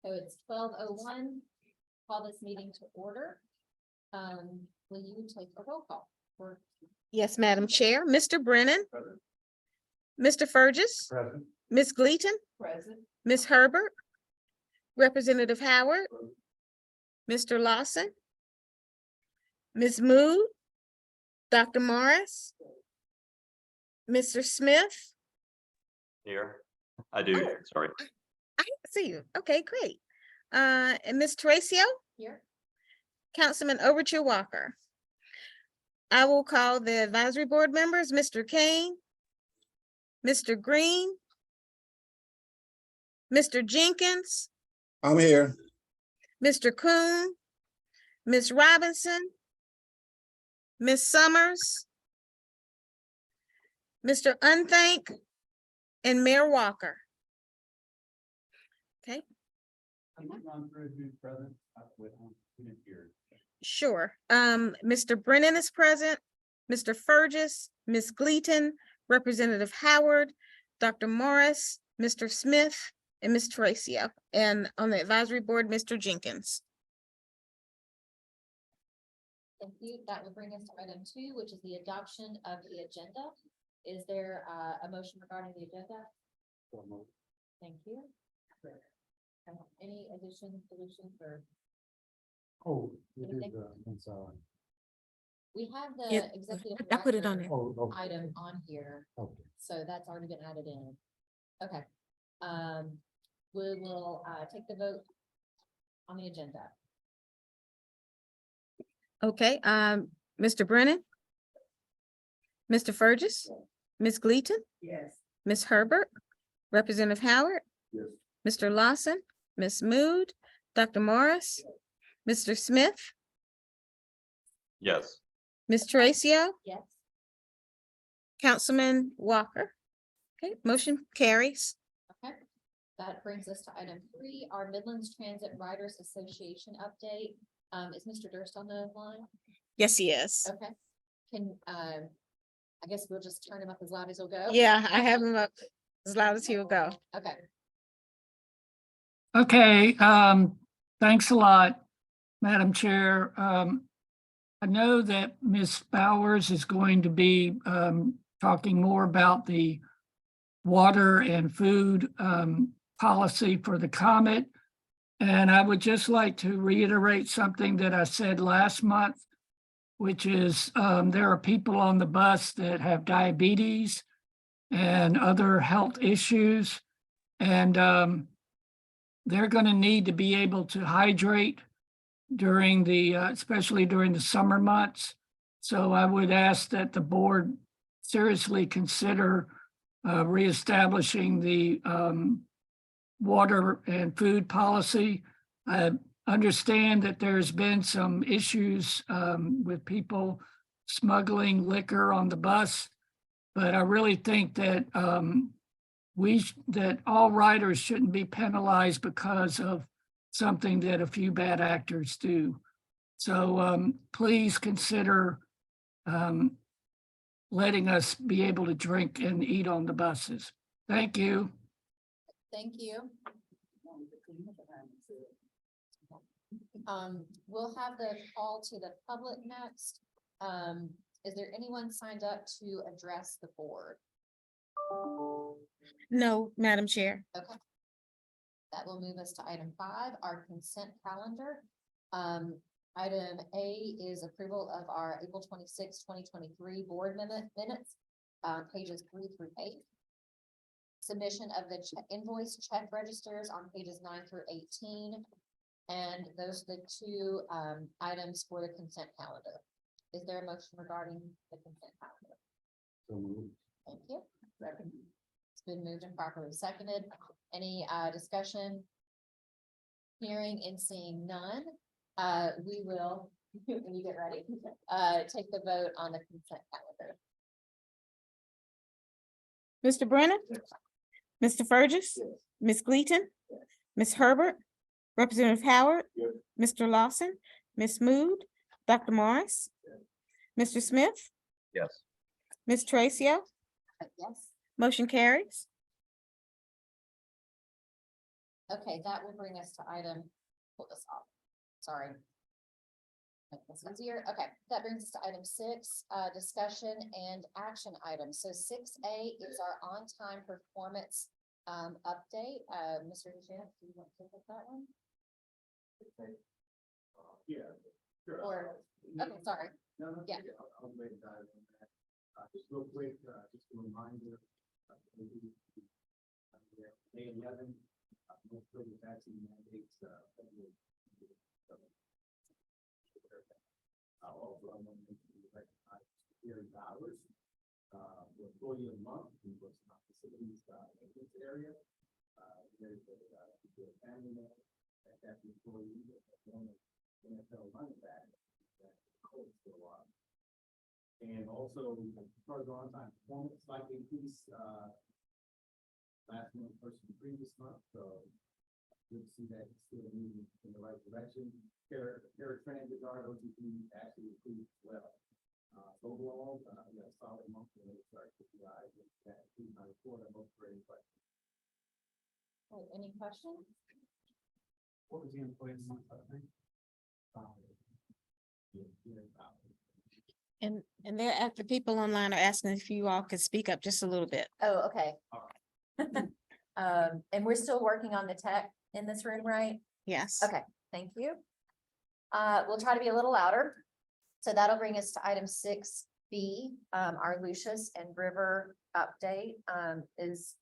So it's 12:01. Call this meeting to order. Will you take a roll call? For Yes, Madam Chair. Mr. Brennan. Mr. Fergus. Present. Ms. Gleaton. Present. Ms. Herbert. Representative Howard. Mr. Lawson. Ms. Mood. Dr. Morris. Mr. Smith. Here, I do, sorry. I see you. Okay, great. And Ms. Teresa, Here. Councilman Overture Walker. I will call the advisory board members, Mr. Kane, Mr. Green, Mr. Jenkins, I'm here. Mr. Coon, Ms. Robinson, Ms. Summers, Mr. Unthank, and Mayor Walker. Okay, sure. Mr. Brennan is present, Mr. Fergus, Ms. Gleaton, Representative Howard, Dr. Morris, Mr. Smith, and Ms. Teresa, and on the advisory board, Mr. Jenkins. Thank you. That will bring us to item 2, which is the adoption of the agenda. Is there a motion regarding the agenda? Thank you. Any additions, solutions, or Oh, it Anything? is, I'm sorry. we have Yeah, the executive I put it on director Oh, okay. item on here, Okay. so that's already been added in. Okay. We will take the vote on the agenda. Okay, Mr. Brennan? Mr. Fergus? Ms. Gleaton? Yes. Ms. Herbert? Representative Howard? Yes. Mr. Lawson? Ms. Mood? Dr. Morris? Mr. Smith? Yes, Ms. Teresa? Yes. Councilman Walker? Okay, motion carries. Okay, that brings us to item 3, our Midlands Transit Riders Association update. Is Mr. Durst on the line? Yes, he is. Okay, can, I guess we'll just turn him up as loud as he'll go. Yeah, I have him up as loud as he will go. Okay, Okay, thanks a lot, Madam Chair. I know that Ms. Bowers is going to be talking more about the water and food policy for the Comet. And I would just like to reiterate something that I said last month, which is there are people on the bus that have diabetes and other health issues. And they're going to need to be able to hydrate during the, especially during the summer months. So I would ask that the board seriously consider reestablishing the water and food policy. I understand that there's been some issues with people smuggling liquor on the bus, but I really think that that all riders shouldn't be penalized because of something that a few bad actors do. So please consider letting us be able to drink and eat on the buses. Thank you. thank you. We'll have the call to the public next. Is there anyone signed up to address the board? No, Madam Chair. Okay. That will move us to item 5, our consent calendar. Item A is approval of our April 26, 2023 board minutes, pages 3 through 8. Submission of the invoice check registers on pages 9 through 18. And those are the 2 items for the consent calendar. Is there a motion regarding the consent calendar? So moved. Thank you. It's been moved and properly seconded. Any discussion? Hearing and seeing none, we will, when you get ready, take the vote on the consent calendar. Mr. Brennan? Mr. Fergus? Ms. Gleaton? Ms. Herbert? Representative Howard? Yes. Mr. Lawson? Ms. Mood? Dr. Morris? Mr. Smith? yes. Ms. Teresa? Yes. Motion carries. Okay, that will bring us to item, pull this off, sorry. Make this easier, okay, that brings us to item 6, discussion and action items. So 6A is our on-time performance update. Mr. DeJean, do you want to take up that one? Yeah. Sure. Or, okay, sorry, No, no, Yeah. I'll make a dive on that. Just real quick, just a reminder. May 11, most of the vaccine mandates, also, I want to make sure you recognize Gary Bowers, the employee of the month, who was not facilities, in this area. There's a family man, that's the employee, that's one of the NFL running back, that coach for a while. And also, as far as on-time performance, slightly increased, last month versus the previous month, so good to see that it's still moving in the right direction. Transit guard OTP actually improved as well. Overall, we got a solid month and it starts to rise. That is my report. I'm most ready, but any questions? what was the employee month? And the people online are asking if you all could speak up just a little bit. Oh, okay. And we're still working on the tech in this room, right? Yes. Okay, thank you. We'll try to be a little louder. So that'll bring us to item 6B, our Lucius and River update, is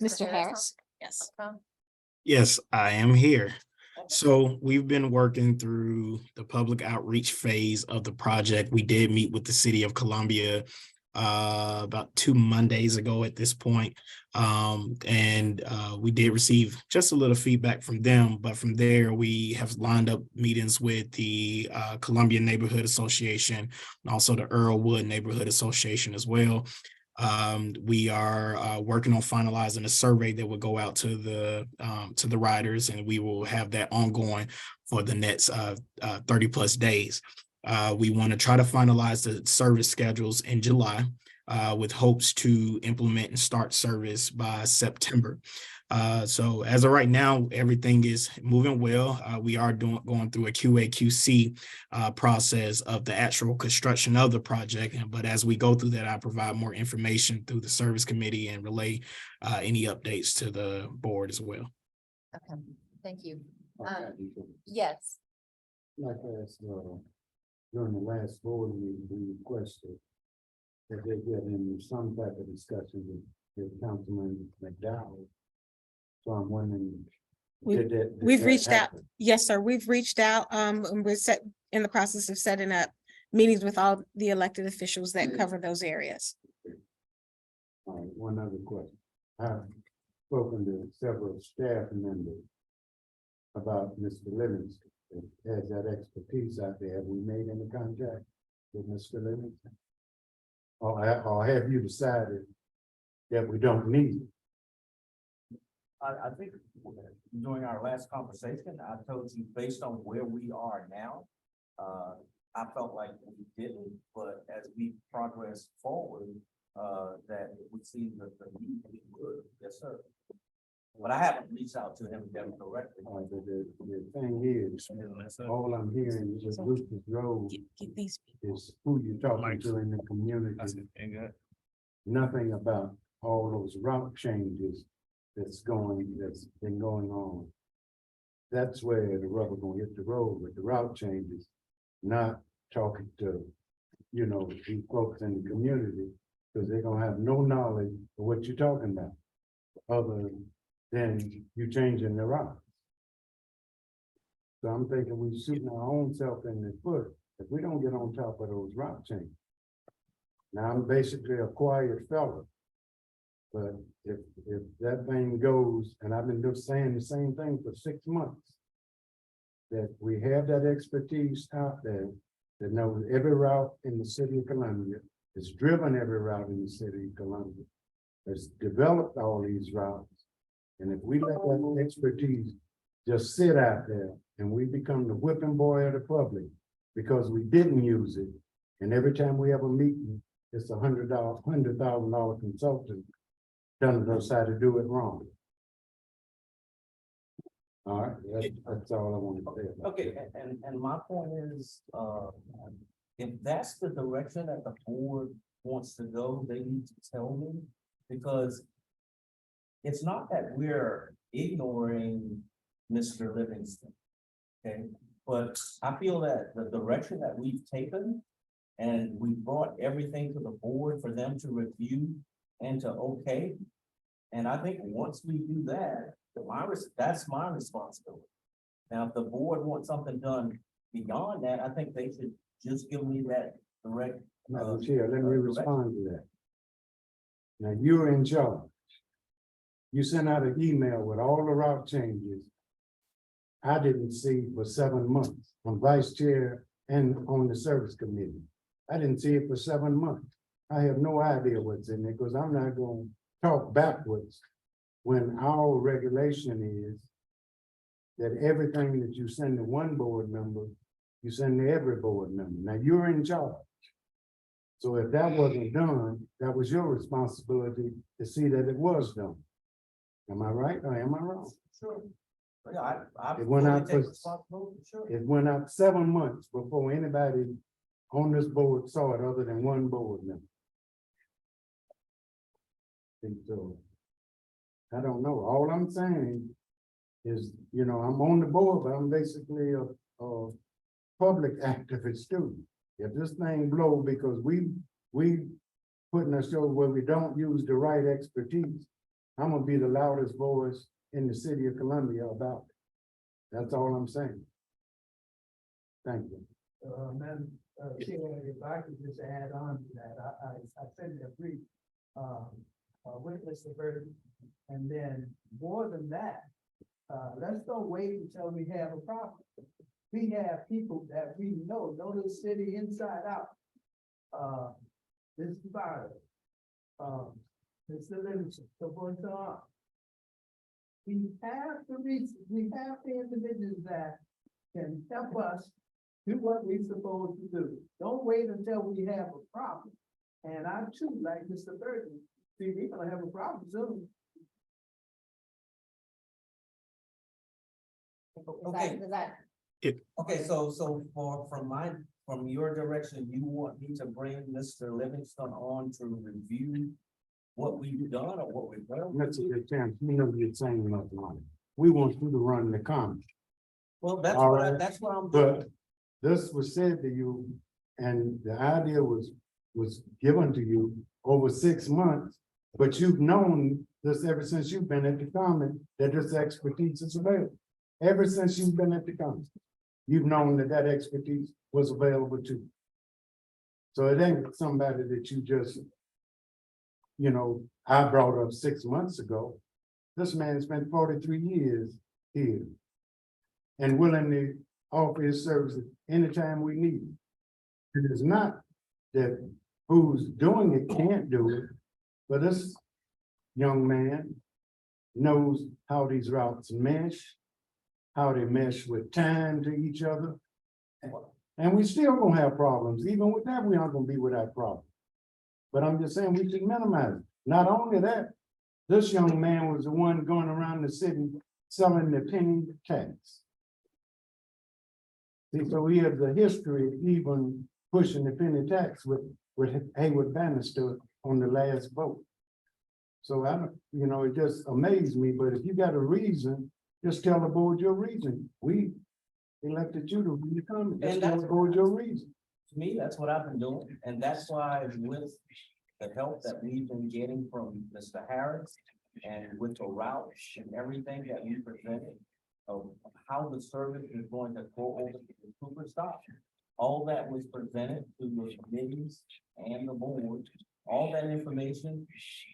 Mr. Harris? Yes. on? Yes, I am here. So we've been working through the public outreach phase of the project. We did meet with the city of Columbia about 2 Mondays ago at this point. And we did receive just a little feedback from them, but from there we have lined up meetings with the Columbia Neighborhood Association and also the Earlwood Neighborhood Association as well. We are working on finalizing a survey that will go out to the riders, and we will have that ongoing for the next 30 plus days. We want to try to finalize the service schedules in July, with hopes to implement and start service by September. So as of right now, everything is moving well. We are going through a QA/QC process of the actual construction of the project. But as we go through that, I provide more information through the service committee and relay any updates to the board as well. Okay, thank you. Okay. Yes, Like as, during the last board meeting, we requested that they get in some type of discussion with Councilman McDowell. So I'm wondering. We've- did We've that reached out. happen? Yes, sir. We've reached out. And we're in the process of setting up meetings with all the elected officials that cover those areas. All right, one other question. I've spoken to several staff members about Mr. Livingston. Has that expertise out there? Have we made any contact with Mr. Livingston? Or have you decided that we don't need it? I think during our last conversation, I told you based on where we are now, I felt like we didn't, but as we progress forward, that we see the need we would. Yes, sir. But I haven't reached out to him directly. The thing is, all I'm hearing is Lucas Road Get these. is who you're talking to in the community. Nothing about all those route changes that's been going on. That's where the rubber gonna hit the road with the route changes, not talking to, these folks in the community, because they're gonna have no knowledge of what you're talking about, other than you changing the route. So I'm thinking we shooting our own self in the foot if we don't get on top of those route changes. Now, I'm basically a quiet fella. But if that thing goes, and I've been saying the same thing for 6 months, that we have that expertise out there that knows every route in the city of Columbia, has driven every route in the city of Columbia, has developed all these routes. And if we let that expertise just sit out there and we become the whipping boy of the public because we didn't use it, and every time we have a meeting, it's $100,000 consultant telling us how to do it wrong. All right, that's all I wanted to say. about Okay, that. and my point is, if that's the direction that the board wants to go, they need to tell me, because it's not that we're ignoring Mr. Livingston, okay? But I feel that the direction that we've taken, and we brought everything to the board for them to review and to okay. And I think once we do that, that's my responsibility. Now, if the board wants something done beyond that, I think they should just give me that direct. Madam Chair, let me direct- respond to that. Now, you're in charge. You sent out an email with all the route changes. I didn't see for 7 months. I'm vice chair and on the service committee. I didn't see it for 7 months. I have no idea what's in there because I'm not gonna talk backwards when our regulation is that everything that you send to one board member, you send to every board member. Now, you're in charge. So if that wasn't done, that was your responsibility to see that it was done. Am I right or am I wrong? Sure. Yeah, I It went fully out take for- responsibility, sure. It went out 7 months before anybody on this board saw it other than one board member. And so, I don't know. All I'm saying is, I'm on the board, but I'm basically a public activist too. If this thing blow because we putting ourselves where we don't use the right expertise, I'm gonna be the loudest voice in the city of Columbia about it. That's all I'm saying. Thank you. Madam Chair, if I could just add on to that, I certainly agree, with Mr. Burton. And then more than that, let's don't wait until we have a problem. We have people that we know the city inside out. This fire, Mr. Livingston, so forth and so on. We have the individuals that can help us do what we're supposed to do. Don't wait until we have a problem. And I too, like Mr. Burton, see, we're gonna have a problem soon. Okay. Does that, Okay, so from your direction, you want me to bring Mr. Livingston on to review what we've done or what we've done? That's a good chance. You're saying nothing on it. We want you to run the comment. Well, All right. that's what I'm doing. But this was said to you, and the idea was given to you over 6 months, but you've known this ever since you've been at the comment, that this expertise is available. Ever since you've been at the comment, you've known that expertise was available to you. So it ain't somebody that you just, I brought up 6 months ago. This man spent 43 years here and willing to offer his services anytime we need it. It is not that who's doing it can't do it, but this young man knows how these routes mesh, how they mesh with time to each other. And we still gonna have problems. Even with that, we aren't gonna be without problems. But I'm just saying we should minimize it. Not only that, this young man was the one going around the city selling the penny tax. See, so he has a history of even pushing the penny tax with Hayward Bannister on the last vote. So I don't, it just amazed me, but if you got a reason, just tell the board your reason. We elected you to be the comment. Just And tell the that's- board your reason. To me, that's what I've been doing, and that's why with the help that we've been getting from Mr. Harris and with the routes and everything that we presented of how the service is going to go over to the Cooper stop. All that was presented to the committees and the board. All that information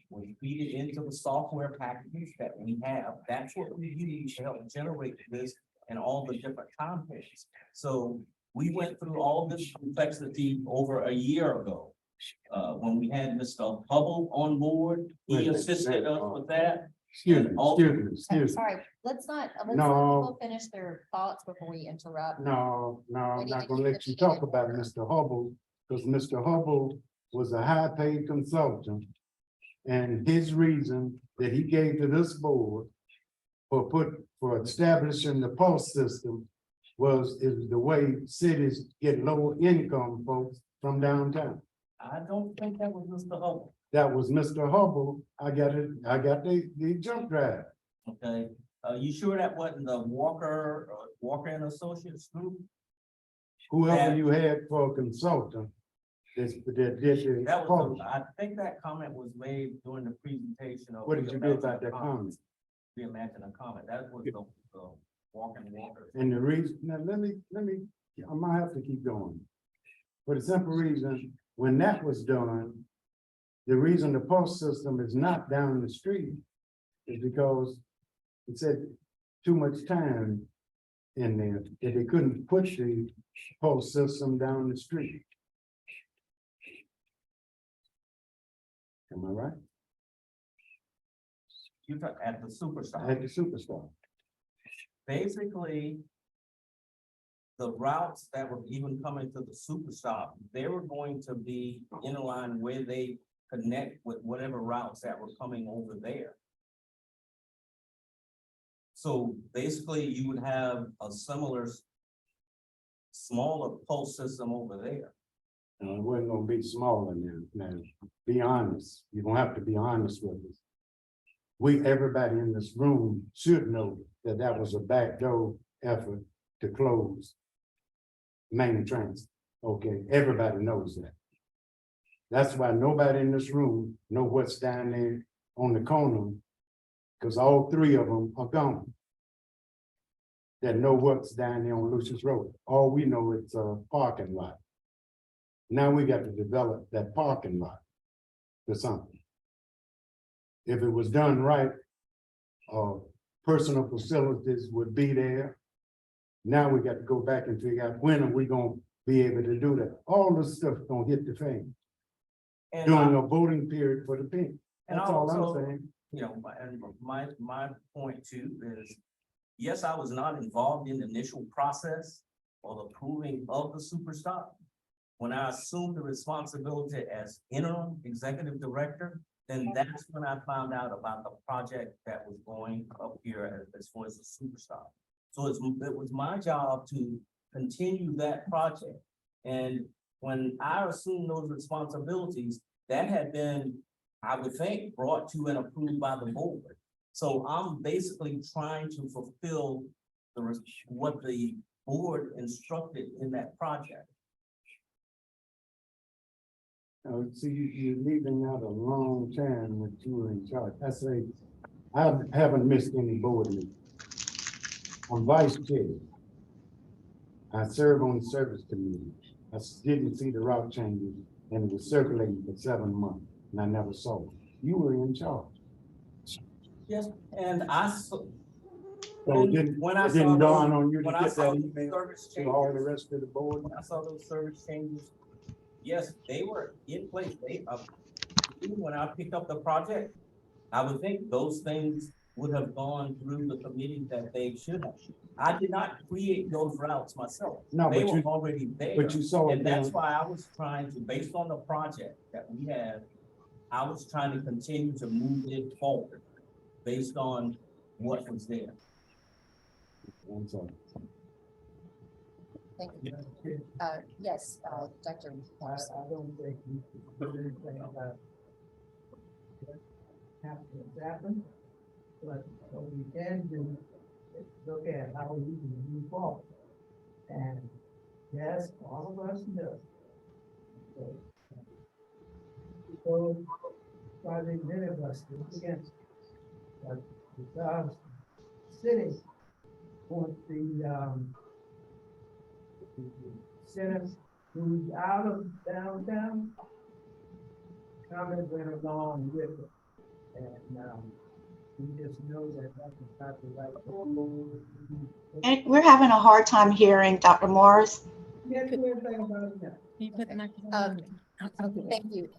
was feeded into the software packages that we have. That's what we use to help generate this and all the different contents. So we went through all this complexity over a year ago. When we had Mr. Hubble on board, he assisted us with that. Excuse me. sorry, let's not let No. people finish their thoughts before we interrupt. No, We I'm need not to gonna keep let the you meeting talk in about order. Mr. Hubble, because Mr. Hubble was a high-paid consultant. And his reason that he gave to this board for for establishing the post system is the way cities get lower income folks from downtown. I don't think that was Mr. Hubble, That was Mr. Hubble. I got the jump drive. okay? You sure that wasn't the Walker and Associates group? Whoever Yeah. you had for a consultant, that did the That post. was, I think that comment was made during the presentation of. What did you do about that comment? Reimagine a comment, that was the Walker and Walker. And the reason, now let me, I might have to keep going. For the simple reason, when that was done, the reason the post system is not down the street is because it said too much time in there, that they couldn't push the post system down the street. Am I right? You took at the Superstar. At the Superstar. Basically, the routes that were even coming to the Superstop, they were going to be in a line where they connect with whatever routes that were coming over there. So basically, you would have a similar smaller pulse system over there. It wasn't gonna be smaller now, be honest, you're gonna have to be honest with us. Everybody in this room should know that that was a backdoor effort to close main transit. Okay, everybody knows that. That's why nobody in this room know what's down there on the corner, because all three of them are gone. That know what's down there on Lucius Road. All we know is a parking lot. Now we got to develop that parking lot for something. If it was done right, personal facilities would be there. Now we got to go back and figure out when are we gonna be able to do that. All this stuff gonna hit the fan And during a voting period for the pink. And That's all also, I'm saying. you know, my point too is, yes, I was not involved in the initial process or the approving of the Superstop. When I assumed the responsibility as interim executive director, then that's when I found out about the project that was going up here as far as the Superstop. So it was my job to continue that project. And when I assumed those responsibilities, that had been, I would think, brought to and approved by the board. So I'm basically trying to fulfill what the board instructed in that project. See, you're leaving out a long time when you were in charge. I haven't missed any board meeting. I'm vice chair. I serve on the service committee. I didn't see the route changes and it was circulating for 7 months and I never saw it. You were in charge. Yes, and I, So it didn't dawn on you to when I get saw that those email service to all the changes, rest of the board? when I saw those service changes, yes, they were in place. When I picked up the project, I would think those things would have gone through the committee that they should have. I did not create those routes myself. No, They but were you, already there. but you saw it And that's down. why I was trying to, based on the project that we had, I was trying to continue to move it forward based on what was there. I'm sorry. Thank you. Yes, Dr. Morrison. I don't think we should do anything about what happened, but what we can do is look at how we can move forward. And yes, all of us know. So, probably many of us do against, but because city wants the center who's out of downtown, coming went along with it. And, we just know that that's not the right. And we're having a hard time hearing Dr. Morris. Can't do anything about it now. Thank you.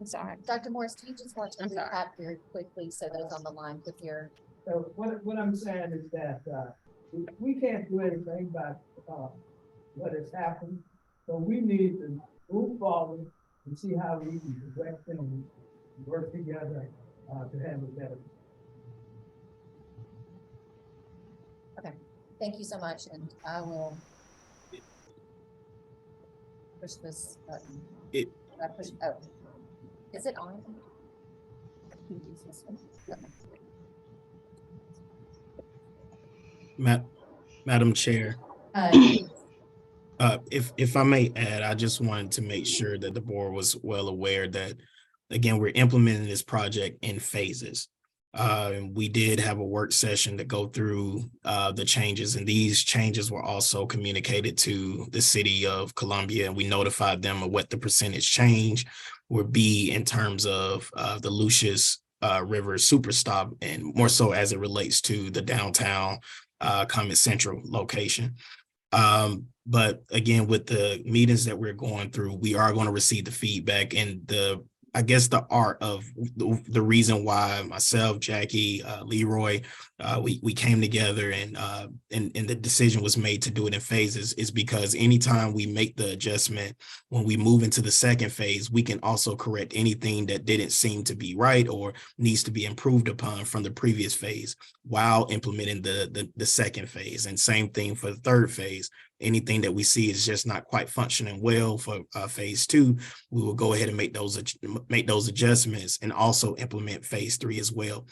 I'm sorry. Dr. Morris, do you just want to recap very quickly so those on the line could hear? So what I'm saying is that, we can't do anything about, what has happened. So we need to move forward and see how we can direct them and work together, to handle better. thank you so much, and I will push this button. It- I push, oh, is it on? Can you use this one? Okay. Madam Chair, Yes. if I may add, I just wanted to make sure that the board was well aware that, again, we're implementing this project in phases. And we did have a work session to go through the changes, and these changes were also communicated to the city of Columbia, and we notified them of what the percentage change would be in terms of the Lucius River Super Stop, and more so as it relates to the downtown Comet Central location. But again, with the meetings that we're going through, we are going to receive the feedback, and I guess the art of the reason why myself, Jackie, Leroy, we came together and the decision was made to do it in phases is because anytime we make the adjustment, when we move into the second phase, we can also correct anything that didn't seem to be right or needs to be improved upon from the previous phase while implementing the second phase. And same thing for the third phase. Anything that we see is just not quite functioning well for phase 2, we will go ahead and make those adjustments and also implement phase 3 as well.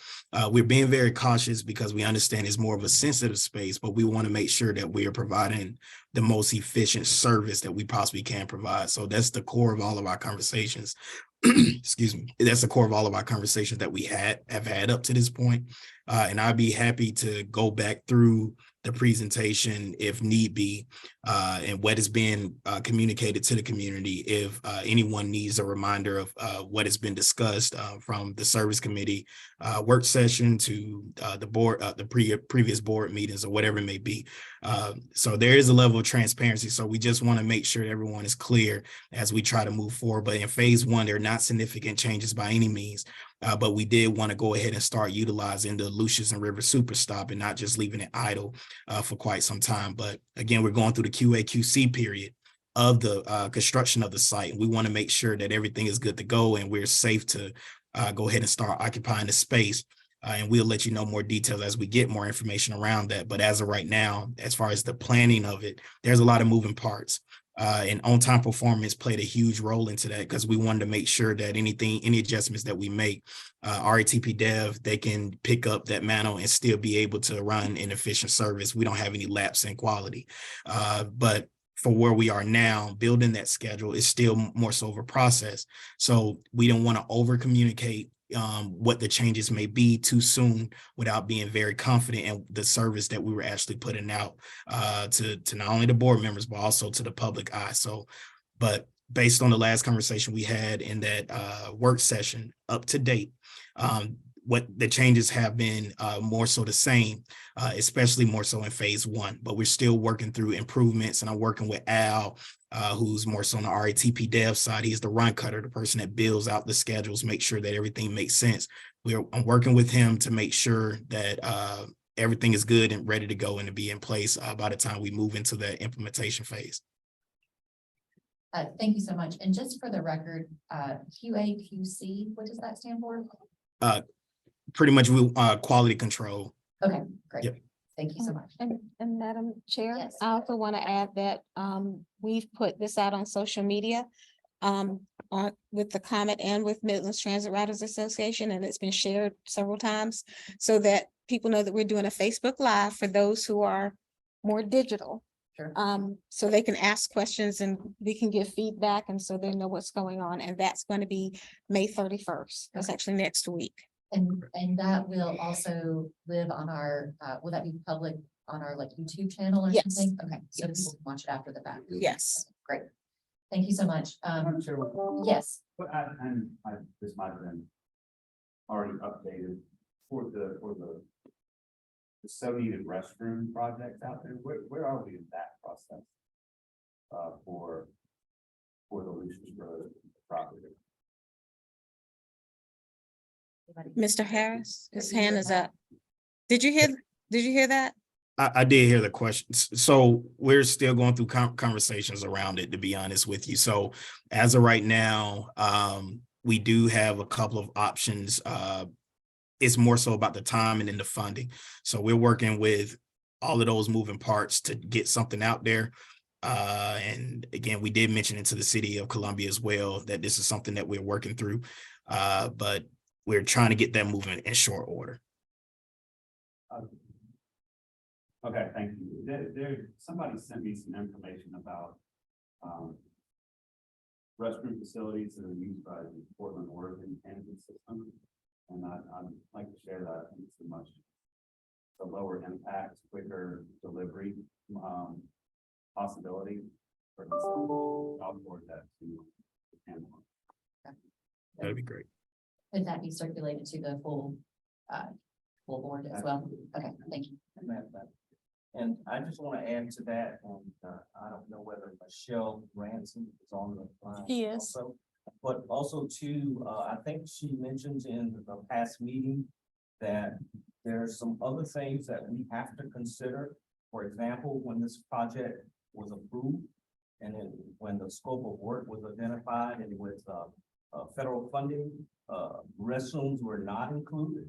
We're being very cautious because we understand it's more of a sensitive space, but we want to make sure that we are providing the most efficient service that we possibly can provide. So that's the core of all of our conversations. Excuse me. That's the core of all of our conversations that we have had up to this point. And I'd be happy to go back through the presentation if need be, and what is being communicated to the community if anyone needs a reminder of what has been discussed from the service committee work session to the board, previous board meetings or whatever it may be. So there is a level of transparency. So we just want to make sure everyone is clear as we try to move forward. But in phase 1, there are not significant changes by any means. But we did want to go ahead and start utilizing the Lucius and River Super Stop and not just leaving it idle for quite some time. But again, we're going through the QA/QC period of the construction of the site. And we want to make sure that everything is good to go and we're safe to go ahead and start occupying the space. And we'll let you know more details as we get more information around that. But as of right now, as far as the planning of it, there's a lot of moving parts. And on-time performance played a huge role into that because we wanted to make sure that any adjustments that we make, RATP Dev, they can pick up that mantle and still be able to run an efficient service. We don't have any lapse in quality. But for where we are now, building that schedule is still more so of a process. So we don't want to over communicate what the changes may be too soon without being very confident in the service that we were actually putting out to not only the board members, but also to the public eye. So, but based on the last conversation we had in that work session up to date, what the changes have been more so the same, especially more so in phase 1, but we're still working through improvements. And I'm working with Al, who's more so on the RATP Dev side. He's the run cutter, the person that builds out the schedules, make sure that everything makes sense. I'm working with him to make sure that everything is good and ready to go and to be in place by the time we move into the implementation phase. Thank you so much. And just for the record, QA/QC, what does that stand for? Pretty much quality control. Okay, great. Yep. Thank you so much. And Madam Chair, Yes. I also want to add that we've put this out on social media with the Comet and with Midlands Transit Riders Association, and it's been shared several times so that people know that we're doing a Facebook Live for those who are more digital. Sure. So they can ask questions and we can give feedback, and so they know what's going on. And that's going to be May 31st. That's actually next week. And that will also live on our, will that be public on our like YouTube channel or Yes. something? Okay, so Yes. people can watch it after the fact. Yes. Great. Thank you so much. Yes, But this might have been already updated for the so needed restroom projects out there. Where are we in that process? For the Lucius Road property. Mr. Harris, his hand is up. Did you hear that? I did hear the questions. So we're still going through conversations around it, to be honest with you. So as of right now, we do have a couple of options. It's more so about the time and then the funding. So we're working with all of those moving parts to get something out there. And again, we did mention it to the city of Columbia as well, that this is something that we're working through. But we're trying to get that moving in short order. Okay, thank you. Somebody sent me some information about, restroom facilities that are used by the Portland, Oregon transit system. And I'd like to share that. I think it's the lower impact, quicker delivery, possibility for the city. I'll forward that to the panel. That'd be great. Could that be circulated to the full board as well? Okay, thank you. And I just want to add to that, and I don't know whether Michelle Ransom is on the line. She is. Also, but also too, I think she mentioned in the past meeting that there's some other things that we have to consider. For example, when this project was approved, and then when the scope of work was identified and with federal funding, restrooms were not included.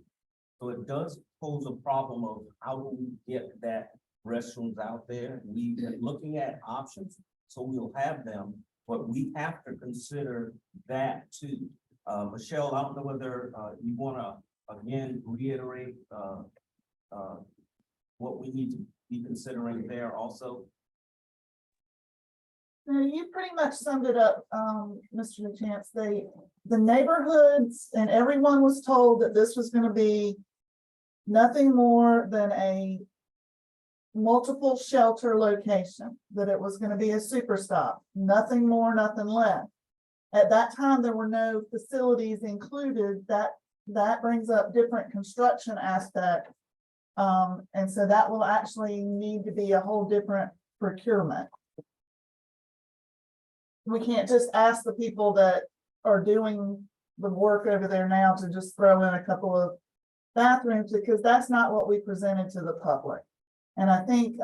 So it does pose a problem of how do we get that restrooms out there. We've been looking at options, so we'll have them, but we have to consider that too. Michelle, I don't know whether you want to again reiterate what we need to be considering there also. No, you pretty much summed it up, Mr. LaChance. The neighborhoods and everyone was told that this was gonna be nothing more than a multiple shelter location, that it was gonna be a super stop, nothing more, nothing less. At that time, there were no facilities included. That brings up different construction aspects. And so that will actually need to be a whole different procurement. We can't just ask the people that are doing the work over there now to just throw in a couple of bathrooms, because that's not what we presented to the public. And I think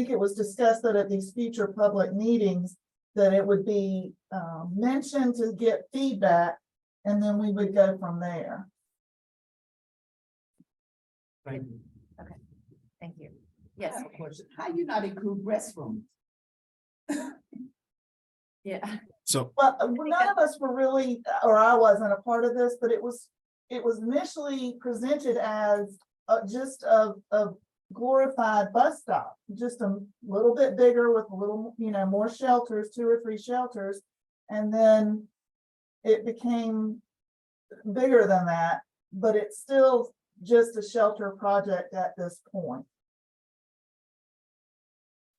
it was discussed that at these future public meetings, that it would be mentioned to get feedback, and then we would go from there. Thank you. Thank you. Yes, Question, how you not include restrooms? yeah. So Well, none of us were really, or I wasn't a part of this, but it was initially presented as just a glorified bus stop, just a little bit bigger with a little, more shelters, 2 or 3 shelters. And then it became bigger than that, but it's still just a shelter project at this point.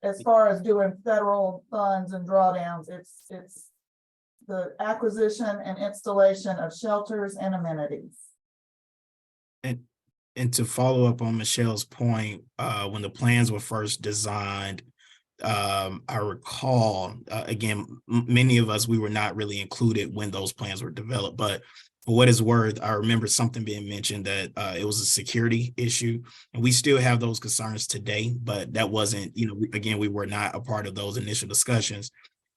As far as doing federal funds and drawdowns, it's the acquisition and installation of shelters and amenities. And to follow up on Michelle's point, when the plans were first designed, I recall, again, many of us, we were not really included when those plans were developed, but for what it's worth, I remember something being mentioned that it was a security issue, and we still have those concerns today, but that wasn't, again, we were not a part of those initial discussions.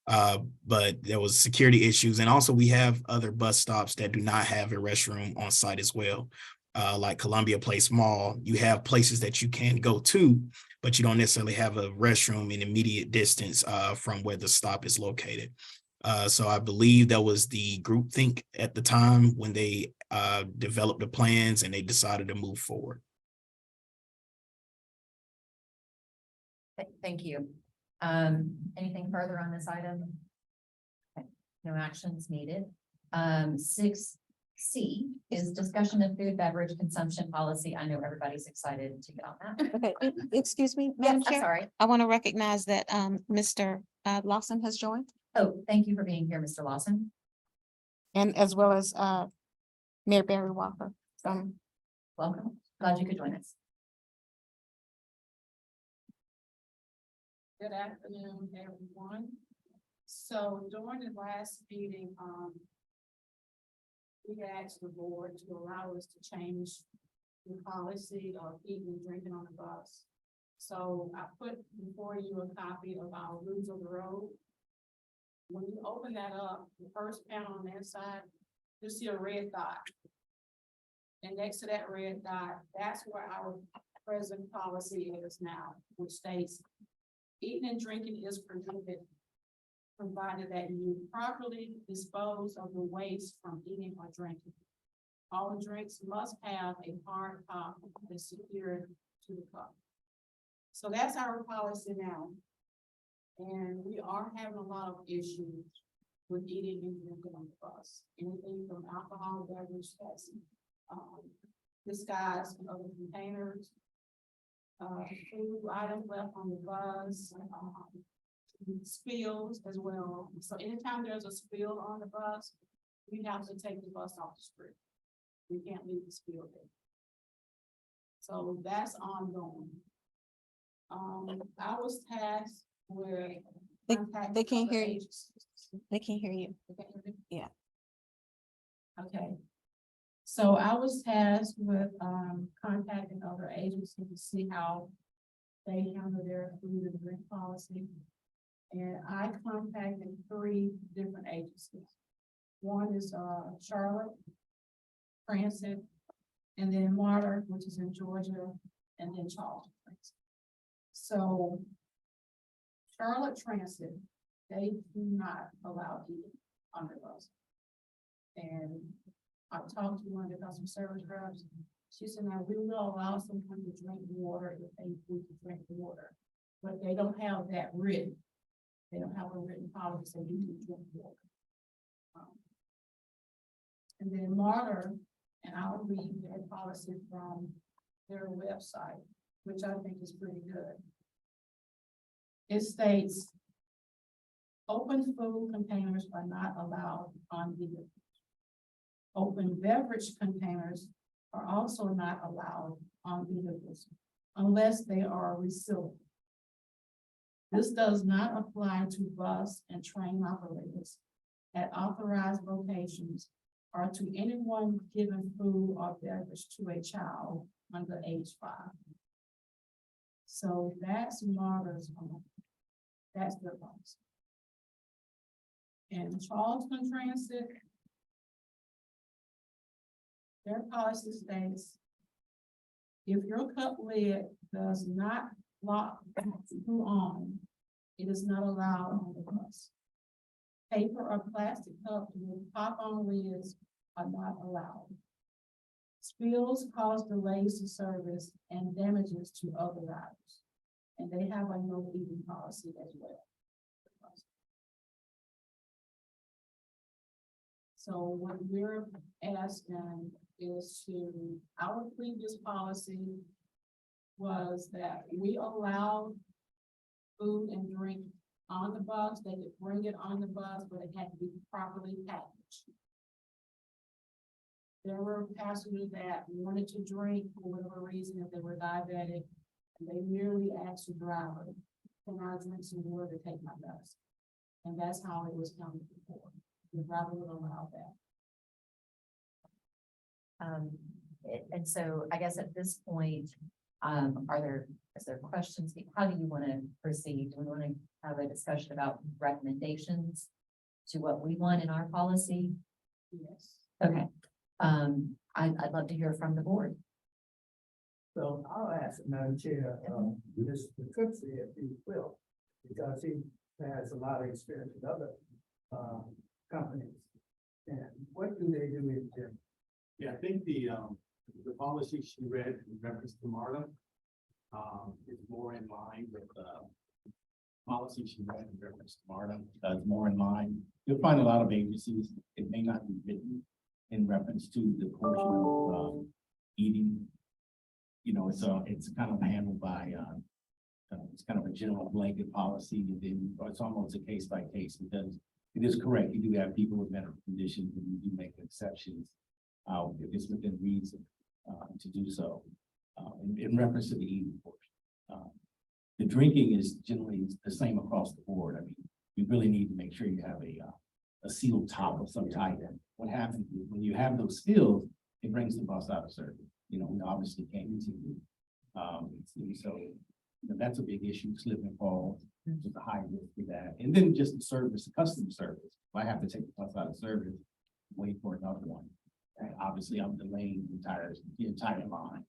But there was security issues, and also we have other bus stops that do not have a restroom on site as well. Like Columbia Place Mall, you have places that you can go to, but you don't necessarily have a restroom in immediate distance from where the stop is located. So I believe that was the groupthink at the time when they developed the plans and they decided to move forward. Thank you. Anything further on this item? Okay, no actions needed. 6C is discussion of food beverage consumption policy. I know everybody's excited to get on that. Okay, excuse me, Yes, Madam I'm Chair. sorry. I want to recognize that Mr. Lawson has joined, Oh, thank you for being here, Mr. Lawson. and as well as Mayor Barry Walker from. Welcome. Glad you could join us. Good afternoon, everyone. So during the last meeting, we asked the board to allow us to change the policy of eating and drinking on the bus. So I put before you a copy of our rules of the road. When you open that up, the first panel on that side, you see a red dot. And next to that red dot, that's where our present policy is now, which states eating and drinking is prohibited, provided that you properly dispose of the waste from eating or drinking. All drinks must have a hard top that's secured to the cup. So that's our policy now. And we are having a lot of issues with eating and drinking on the bus. Anything from alcohol, beverage, that's disguised in other containers. Food items left on the bus, spills as well. So anytime there's a spill on the bus, we have to take the bus off the street. We can't leave the spill there. So that's ongoing. I was tasked with. They contacting can't other hear you. agencies. They can't hear you. They can't hear me? Yeah. Okay. So I was tasked with contacting other agencies to see how they handle their food and drink policy. And I contacted 3 different agencies. One is Charlotte Transit, and then Martyr, which is in Georgia, and then Charleston Transit. So Charlotte Transit, they do not allow eating on their bus. And I talked to one of the customer service reps. She said, now we will allow someone to drink water if they need to drink water, but they don't have that written. They don't have a written policy saying you need to drink water. And then Martyr, and I'll read their policy from their website, which I think is pretty good. It states, open food containers are not allowed on vehicles. Open beverage containers are also not allowed on vehicles unless they are resealable. This does not apply to bus and train operators at authorized locations or to anyone giving food or beverage to a child under age 5. So that's Martyr's home. That's their policy. And Charleston Transit, their policy states, if your cup lid does not lock screw on, it is not allowed on the bus. Paper or plastic cups with pop-on lids are not allowed. Spills cause delays to service and damages to other riders. And they have a no eating policy as well. So what we're asking is to, our previous policy was that we allowed food and drink on the bus. They could bring it on the bus, but it had to be properly packaged. There were passengers that wanted to drink for whatever reason, if they were diabetic, and they merely asked the driver, can I drink some water to take my bus? And that's how it was done before. The driver would allow that. And so I guess at this point, is there questions? How do you want to proceed? Do we want to have a discussion about recommendations to what we want in our policy? Yes. Okay. I'd love to hear from the board. So I'll ask Madam Chair, Mr. Cooksey, if he will, because he has a lot of experience with other companies. And what do they do in Jim? Yeah, I think the policy she read in reference to MARTA is more in line with the policy she read in reference to MARTA. It's more in line. You'll find a lot of agencies, it may not be written in reference to the portion of eating. You know, it's kind of handled by it's kind of a general blanket policy, and then it's almost a case by case, because it is correct. You do have people with medical conditions, and you do make exceptions if it's within reason to do so. In reference to the eating portion, the drinking is generally the same across the board. I mean, you really need to make sure you have a sealed top of some type. What happens is when you have those spills, it brings the bus out of service. You know, we obviously can't continue. So that's a big issue. Slip and fall is a high risk for that. And then just the service, the customer service. If I have to take the bus out of service, wait for another one. And obviously, I'm delaying the entire line.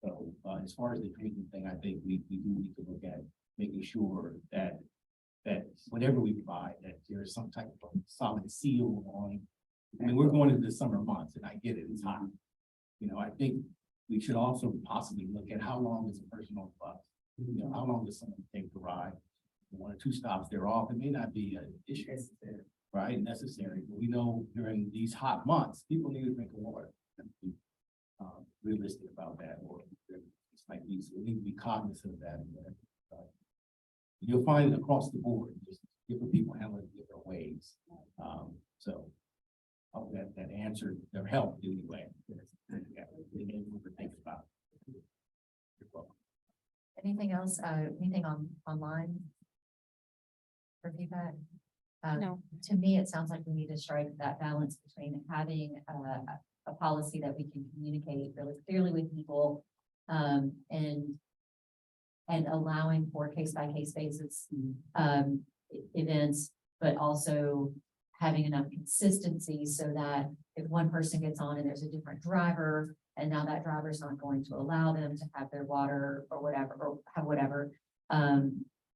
So, as far as the drinking thing, I think we do need to look at making sure that whatever we provide, that there's some type of solid seal on. I mean, we're going into the summer months and I get it, it's hot. You know, I think we should also possibly look at how long is a person on the bus? You know, how long does someone take to ride? 1 or 2 stops, they're off. It may not be an issue, right? Necessary, but we know during these hot months, people need to drink water. Realistic about that, or it's like these, we need to be cognizant of that. You'll find it across the board, just different people handle it different ways. So I hope that answered their help anyway. Yeah, they didn't think about it. You're welcome. Anything else, anything online? For feedback? No. To me, it sounds like we need to strike that balance between having a policy that we can communicate really clearly with people, and allowing for case by case basis, events, but also having enough consistency so that if one person gets on and there's a different driver, and now that driver's not going to allow them to have their water or whatever, or have whatever,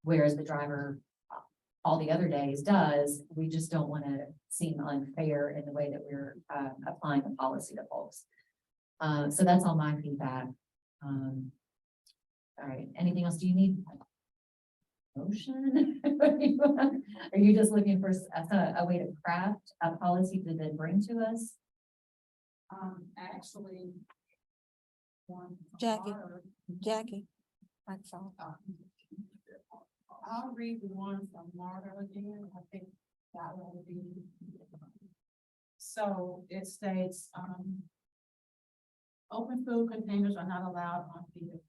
whereas the driver all the other days does, we just don't want to seem unfair in the way that we're applying the policy to folks. So that's all my feedback. All right, anything else? Do you need motion? Are you just looking for a way to craft a policy to then bring to us? Actually. one Jackie. tomorrow. Jackie. Microphone. I'll read the one from Marta again. I think that will be. So it states, open food containers are not allowed on vehicles.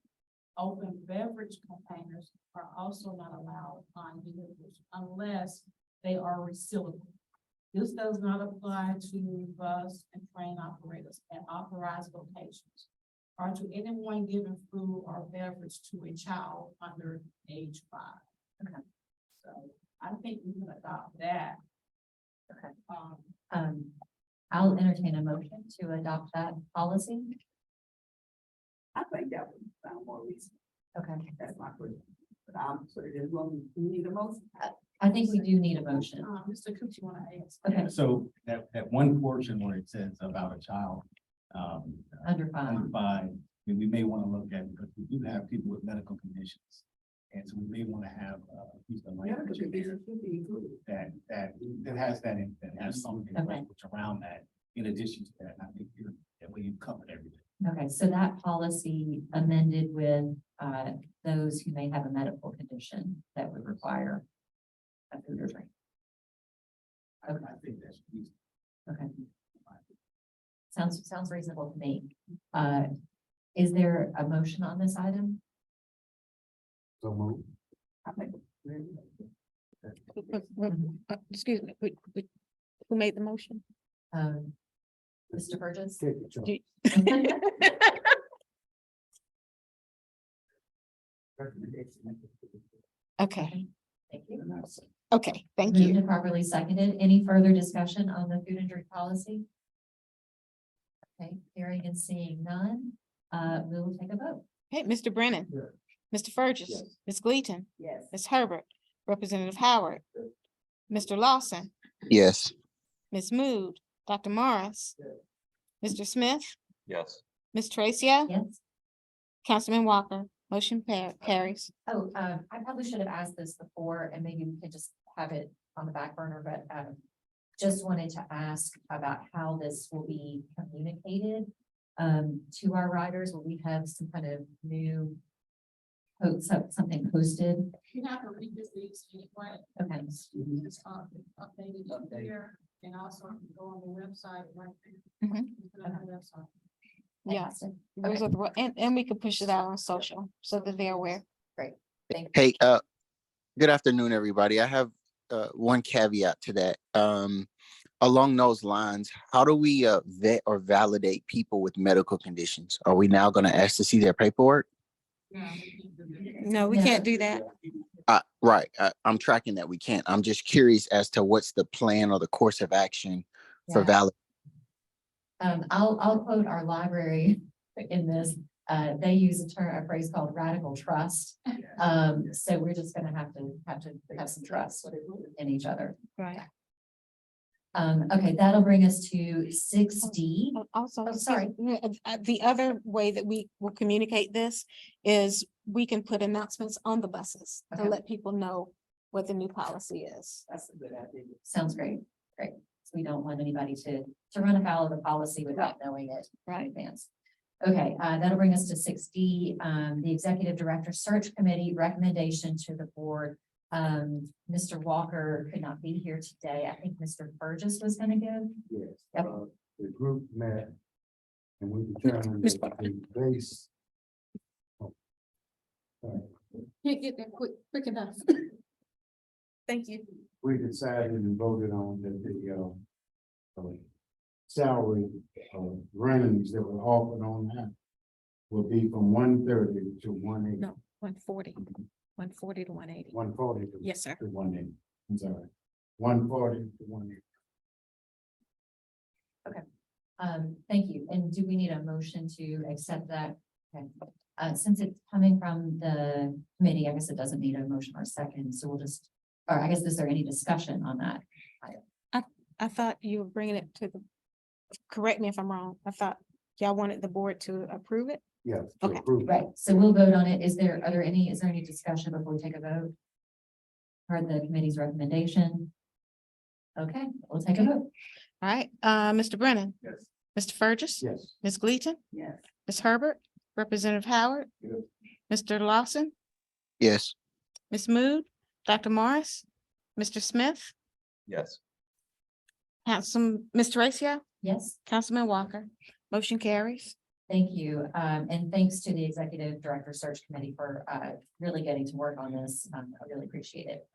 Open beverage containers are also not allowed on vehicles unless they are resealable. This does not apply to bus and train operators at authorized locations, or to anyone giving food or beverage to a child under age 5. Okay. So I think we can adopt that. Okay. I'll entertain a motion to adopt that policy. I think that would sound more reasonable. Okay. That's my question. But I'm sure there's one, we need a motion. I think we do need a motion. Mr. Coops, you want to ask? Okay. So that one portion where it says about a child, Under 5. under 5, we may want to look at, because we do have people with medical conditions. And so we may want to have a piece of language in there that has that, that has something language around that, in addition to that. And I think that way you covered everything. Okay, so that policy amended with those who may have a medical condition that would require a food or drink. I think that's reasonable. Okay. Sounds reasonable to me. Is there a motion on this item? So move. Excuse me, who made the motion? Mr. Burgess? Take it, Chuck. Okay, Thank you. okay, thank Moved you. and properly seconded. Any further discussion on the food and drink policy? Okay, hearing and seeing none, we will take a vote. Hey, Mr. Brennan. Yes. Mr. Fergus. Yes. Ms. Gleaton. Yes. Ms. Herbert. Representative Howard. Mr. Lawson. Yes. Ms. Mood. Dr. Morris. Yes. Mr. Smith. Yes. Ms. Tracia. Yes. Councilman Walker. Motion carries. Oh, I probably should have asked this before, and maybe we could just have it on the back burner, but just wanted to ask about how this will be communicated to our riders. Will we have some kind of new something posted? You have to read this anyway. Okay. It's updated up there, and also go on the website right there. Mhm. You can on the website. Yeah. Excellent. Those are the, and we could push it out on social so that they're aware. Great. Thank you. Hey, good afternoon, everybody. I have one caveat to that. Along those lines, how do we vet or validate people with medical conditions? Are we now going to ask to see their paperwork? Yeah, we can do that. No, we Yeah. can't do that. Right. I'm tracking that we can't. I'm just curious as to what's the plan or the course of action for Yeah. valid. I'll quote our library in this. They use a phrase called radical trust. So we're just gonna have to have some trust in each other. Right. Okay, that'll bring us to 6D. Also, Oh, excuse sorry. me, the other way that we will communicate this is we can put announcements on the buses to Okay. let people know what the new policy is. That's a good idea. Sounds great, great. So we don't want anybody to run afoul of the policy without knowing it in Right. advance. Okay, that'll bring us to 6D, the Executive Director Search Committee recommendation to the board. Mr. Walker could not be here today. I think Mr. Burgess was gonna give. Yes, Yep. the group met and we determined that the base. Oh, sorry. Can't get that quick enough. Thank you. We decided and voted on that the salary range that were offered on that will be from 130 to 180. No, 140, 140 to 180. 140 to. Yes, sir. To 180, I'm sorry, 140 to 180. Thank you. And do we need a motion to accept that? Okay. Since it's coming from the committee, I guess it doesn't need a motion or a second, so we'll just, or I guess, is there any discussion on that? I thought you were bringing it to the, correct me if I'm wrong. I thought y'all wanted the board to approve it. Yes. Okay. Right, so we'll vote on it. Is there any discussion before we take a vote? Heard the committee's recommendation. Okay, we'll take a vote. All right, Mr. Brennan, Yes. Mr. Fergus, Yes. Ms. Gleaton, Yes. Ms. Herbert, Representative Howard, Yes. Mr. Lawson, Yes. Ms. Mood, Dr. Morris, Mr. Smith, Yes. Ms. Teresa, Yes, Councilman Walker. Motion carries. thank you. And thanks to the Executive Director Search Committee for really getting to work on this. I really appreciate it.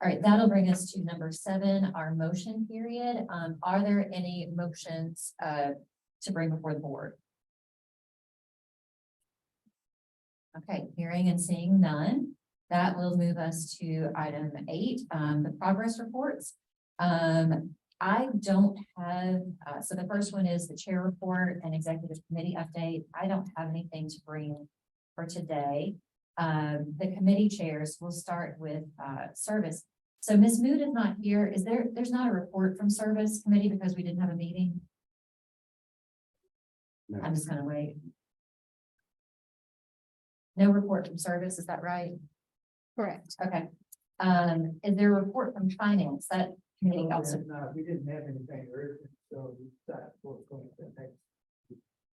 All right, that'll bring us to number 7, our motion period. Are there any motions to bring before the board? Okay, hearing and seeing none, that will move us to item 8, the progress reports. I don't have, so the first one is the chair report and executive committee update. I don't have anything to bring for today. The committee chairs will start with service. So Ms. Mood is not here. There's not a report from service committee because we didn't have a meeting? No. I'm just gonna wait. No report from service, is that right? Correct. Okay. Is there a report from finance? That committee also, No, we didn't have anything urgent, so we decided we're going to next.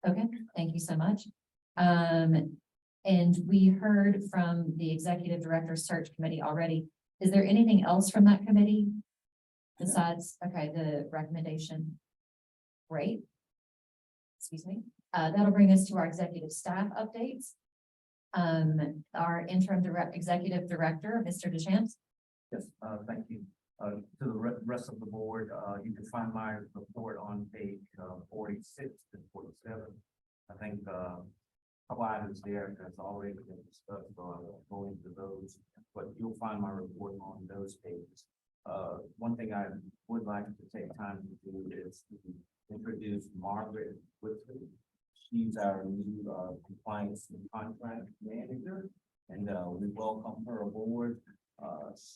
okay, thank you so much. And we heard from the executive director search committee already. Is there anything else from that committee? Besides, okay, the recommendation? Great. Excuse me. That'll bring us to our executive staff updates. Our interim executive director, Mr. DeChamps. Yes, thank you. To the rest of the board, you can find my report on page 46 and 47. I think a couple items there that's already been discussed, so I won't go into those, but you'll find my report on those pages. One thing I would like to take time to do is to introduce Margaret Whitley. She's our new compliance and contract manager, and we welcome her aboard.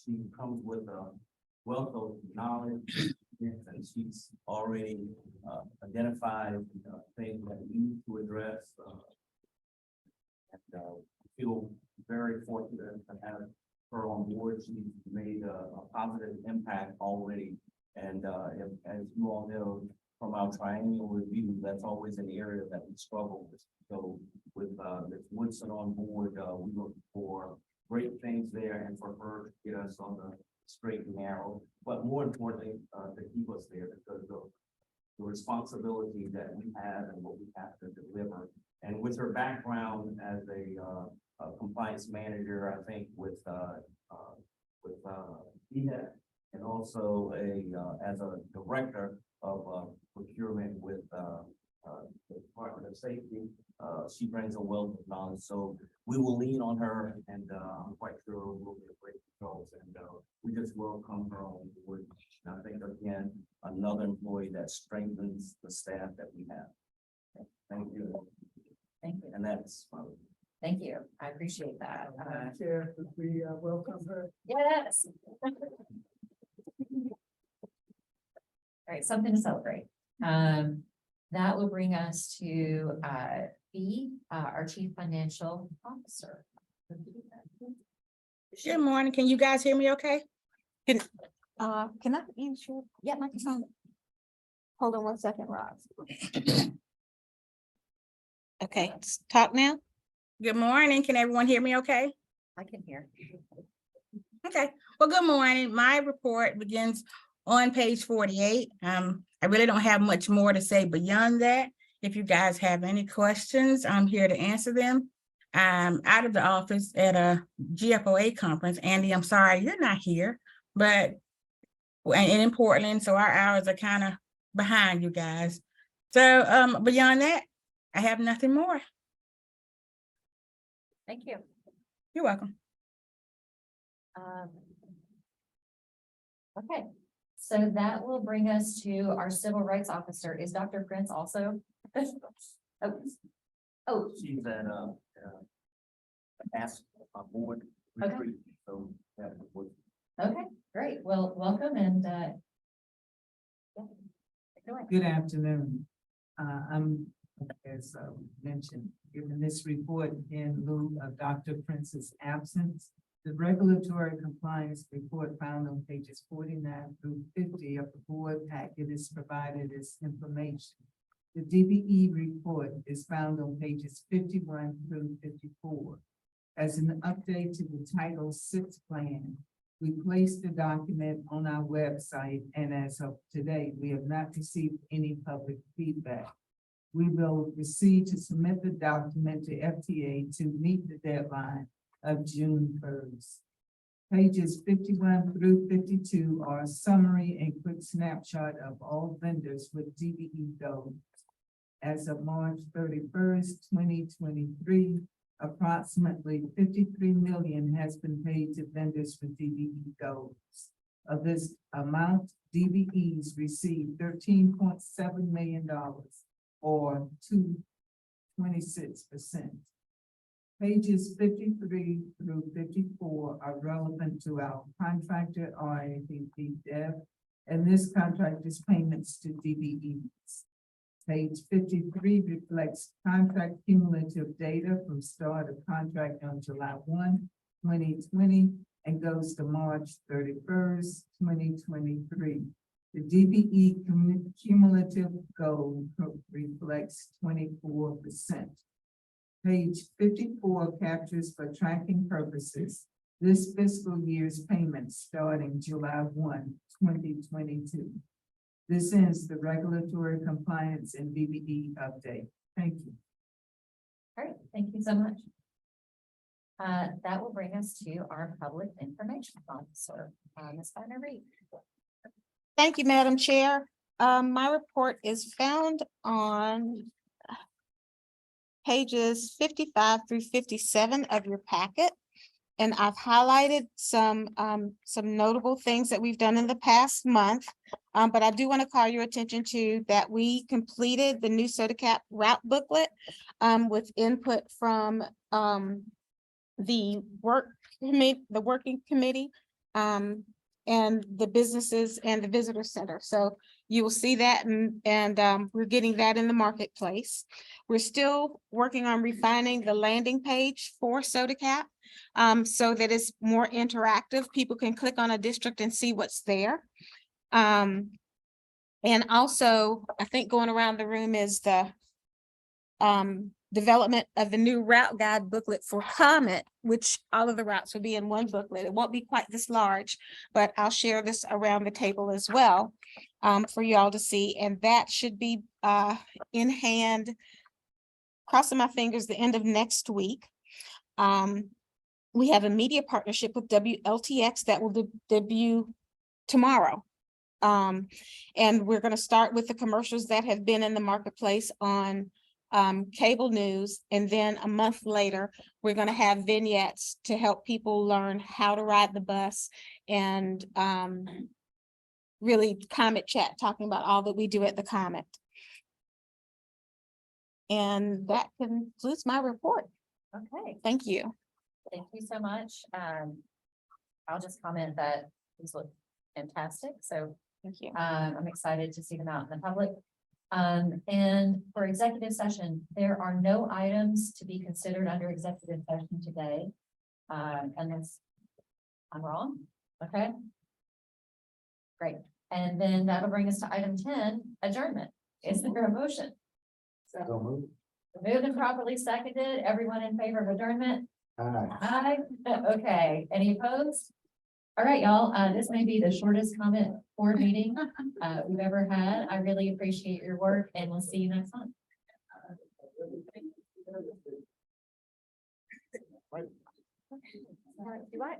She comes with a wealth of knowledge, and she's already identified things that we need to address. And feel very fortunate to have her on board. She's made a positive impact already. And as you all know, from our triennial review, that's always an area that we struggle with. So with Ms. Woodson on board, we look for great things there and for her to get us on the straight and narrow, but more importantly, to keep us there because of the responsibility that we have and what we have to deliver. And with her background as a compliance manager, I think with ENET, and also as a director of procurement with the Department of Safety, she brings a wealth of knowledge. So we will lean on her, and I'm quite sure we'll get great results. And we just welcome her on board. And I think again, another employee that strengthens the staff that we have. Thank you. Thank you. And that's my. Thank you. I appreciate that. Madam Chair, could we welcome her? Yes. All right, something to celebrate. That will bring us to B, our Chief Financial Officer. Good morning. Can you guys hear me okay? Can I use your microphone? Hold on one second, Rob. Okay, talk now. Good morning. Can everyone hear me okay? I can hear. Okay, well, good morning. My report begins on page 48. I really don't have much more to say beyond that. If you guys have any questions, I'm here to answer them. I'm out of the office at a GFOA conference. Andy, I'm sorry you're not here, but and in Portland, so our hours are kind of behind you guys. So beyond that, I have nothing more. Thank you. You're welcome. Okay, so that will bring us to our Civil Rights Officer. Is Dr. Prince also? Oh, She's at, asked a board retreat, so that was. okay, great. Well, welcome and yeah. Go ahead. Good afternoon. I'm, as mentioned, giving this report in lieu of Dr. Prince's absence. The regulatory compliance report found on pages 49 through 50 of the board packet is provided as information. The DBE report is found on pages 51 through 54. As an update to the Title VI plan, we placed the document on our website, and as of today, we have not received any public feedback. We will proceed to submit the document to FTA to meet the deadline of June 1st. Pages 51 through 52 are a summary and quick snapshot of all vendors with DBE goals. As of March 31st, 2023, approximately 53 million has been paid to vendors with DBE goals. Of this amount, DBEs received $13.7 million, or 26%. Pages 53 through 54 are relevant to our contractor RAPP Dev, and this contractor's payments to DBEs. Page 53 reflects contract cumulative data from start of contract on July 1, 2020, and goes to March 31st, 2023. The DBE cumulative goal reflects 24%. Page 54 captures for tracking purposes this fiscal year's payments starting July 1, 2022. This ends the regulatory compliance and DBE update. Thank you. All right, thank you so much. That will bring us to our Public Information Officer, Ms. Viner Reed. Thank you, Madam Chair. My report is found on pages 55 through 57 of your packet. And I've highlighted some notable things that we've done in the past month. But I do want to call your attention to that we completed the new SODACAP route booklet with input from the working committee and the businesses and the visitor center. So you will see that and we're getting that in the marketplace. We're still working on refining the landing page for SODACAP so that it's more interactive. People can click on a district and see what's there. And also, I think going around the room is the development of the new route guide booklet for Comet, which all of the routes will be in one booklet. It won't be quite this large, but I'll share this around the table as well for you all to see. And that should be in hand, crossing my fingers, the end of next week. We have a media partnership with WLTX that will debut tomorrow. And we're going to start with the commercials that have been in the marketplace on cable news. And then a month later, we're going to have vignettes to help people learn how to ride the bus and really Comet Chat, talking about all that we do at the Comet. And that concludes my report. Okay, Thank you. thank you so much. I'll just comment that these look fantastic, so Thank you. I'm excited to see them out in the public. And for executive session, there are no items to be considered under executive session today. Unless I'm wrong, okay? Great, and then that'll bring us to item 10, adjournment. Is there a motion? So moved. Moved and properly seconded, everyone in favor of adjournment? Aye. Aye, okay, any opposed? All right, y'all, this may be the shortest comment board meeting we've ever had. I really appreciate your work and we'll see you next month. All right, do I?